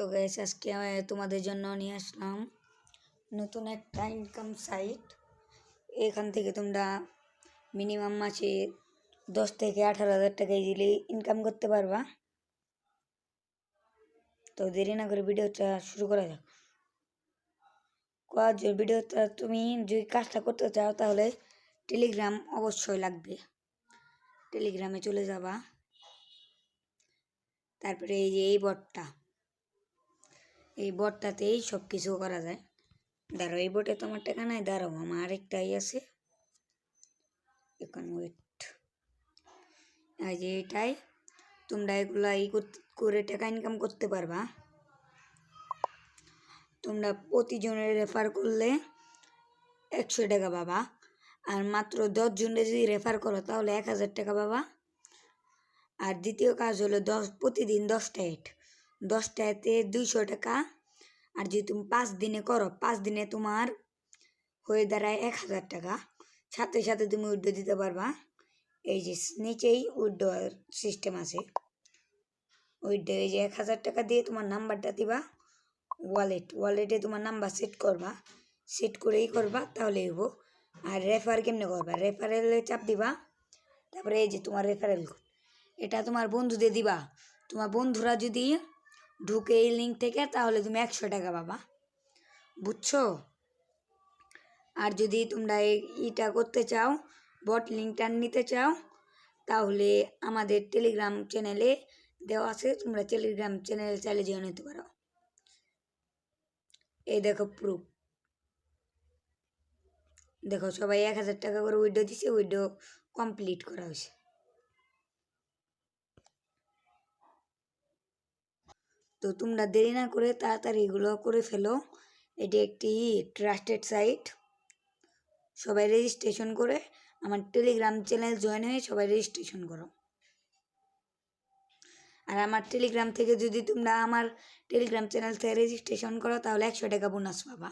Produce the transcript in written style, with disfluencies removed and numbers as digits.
তো গাইস আজকে আমি তোমাদের জন্য নিয়ে আসলাম নতুন একটা ইনকাম সাইট। এখান থেকে তোমরা মিনিমাম মাসে 10 থেকে 18 হাজার টাকা ইজিলি ইনকাম করতে পারবা। তো দেরি না করে ভিডিওটা শুরু করা যাক। ভিডিওটা তুমি যদি কাজটা করতে চাও তাহলে টেলিগ্রাম অবশ্যই লাগবে। টেলিগ্রামে চলে যাবা, তারপরে এই যে এই বটটাতেই সব কিছু করা যায়। দাঁড়াও, এই বটে তোমার টাকা নাই, দাঁড়াও আমার আরেকটাই আছে, এখন ওয়েট। এই যে এটাই তোমরা এগুলা করে টাকা ইনকাম করতে পারবা। তোমরা প্রতিজনের রেফার করলে 100 টাকা পাবা, আর মাত্র 10 জনের যদি রেফার করো তাহলে 1000 টাকা পাবা। আর দ্বিতীয় কাজ হলো প্রতিদিন 10টা এড, 10টা এতে 200 টাকা। আর যদি তুমি 5 দিনে করো, 5 দিনে তোমার হয়ে দাঁড়ায় 1000 টাকা। সাথে সাথে তুমি উইথড্র দিতে পারবা। এই যে নিচেই উইথড্র সিস্টেম আছে, উইথড্র এই যে 1000 টাকা দিয়ে তোমার নাম্বারটা দিবা, ওয়ালেটে তোমার নাম্বার সেট করবা, সেট করেই করবা তাহলে হইব। আর রেফার কেমনে করবা, রেফারেলে চাপ দিবা, তারপরে এই যে তোমার রেফারেল কোড, এটা তোমার বন্ধুদের দিবা। তোমার বন্ধুরা যদি ঢুকে এই লিঙ্ক থেকে তাহলে তুমি 100 টাকা পাবা, বুঝছো? আর যদি তোমরা এইটা করতে চাও, বট লিঙ্কটা নিতে চাও, তাহলে আমাদের টেলিগ্রাম চ্যানেলে দেওয়া আছে, তোমরা টেলিগ্রাম চ্যানেলে চাইলে জয়েন হতে পারো। এই দেখো প্রুফ, দেখো সবাই 1000 টাকা করে উইথড্র দিছে, উইথড্র কমপ্লিট করা হয়েছে। তো তোমরা দেরি না করে তাড়াতাড়ি এগুলো করে ফেলো। এটি একটি ট্রাস্টেড সাইট, সবাই রেজিস্ট্রেশন করে আমার টেলিগ্রাম চ্যানেল জয়েন হয়ে সবাই রেজিস্ট্রেশন করো। আর আমার টেলিগ্রাম থেকে যদি তোমরা আমার টেলিগ্রাম চ্যানেল থেকে রেজিস্ট্রেশন করো তাহলে 100 টাকা বোনাস পাবা।